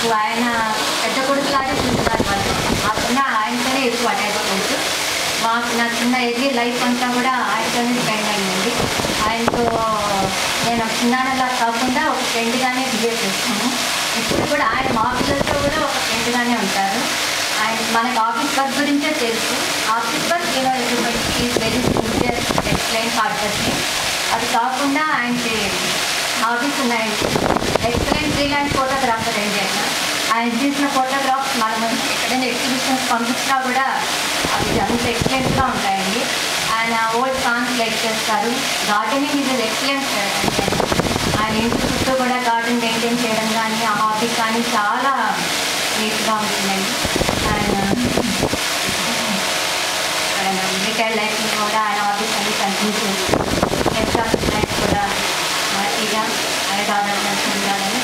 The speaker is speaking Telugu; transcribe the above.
నాకు ఆయన పెద్ద కొడుకులాగే చూస్తున్నారు వాళ్ళు. కాకుండా ఆయనతోనే ఎక్కువ అటాచ్మెంట్. నా చిన్న ఎర్లీ లైఫ్ అంతా కూడా ఆయనతోనే స్పెండ్ అయ్యింది. ఆయనతో నేను చిన్నాన్నలా కాకుండా ఒక ఫ్రెండ్గానే బిహేవ్ చేస్తాను. ఇప్పుడు కూడా ఆయన మా పిల్లలతో కూడా ఒక ఫ్రెండ్గానే ఉంటారు. ఆయన మనకు ఆఫీస్ వర్క్ గురించే తెలుసు. Office work is very sincere, excellent hard working. అది కాకుండా ఆయనకి హాబీస్ ఉన్నాయండి. ఎక్సలెంట్ ఫ్రీలాన్స్ ఫోటోగ్రాఫర్ అండి. ఆయన తీసిన ఫోటోగ్రాఫ్స్ మనం ఎక్కడైనా ఎగ్జిబిషన్స్ పంపించినా కూడా అవి అంత ఎక్సలెంట్గా ఉంటాయండి. ఆయన ఓల్డ్ సాంగ్స్ లైక్ చేస్తారు. గార్డెనింగ్ ఇది ఎక్సలెంట్ అండి. ఆయన ఇంటి చుట్టూ కూడా గార్డెన్ మెయింటైన్ చేయడం కానీ ఆ హాబీ కానీ చాలా నీట్గా ఉంటుందండి. ఆయన రిటైర్డ్ లైఫ్లో కూడా ఆయన హాబీస్ అన్ని కంటిన్యూ చేస్తారు. లైఫ్ కూడా హ్యాపీగా ఆయన డెవలప్మెంట్ ఉండాలని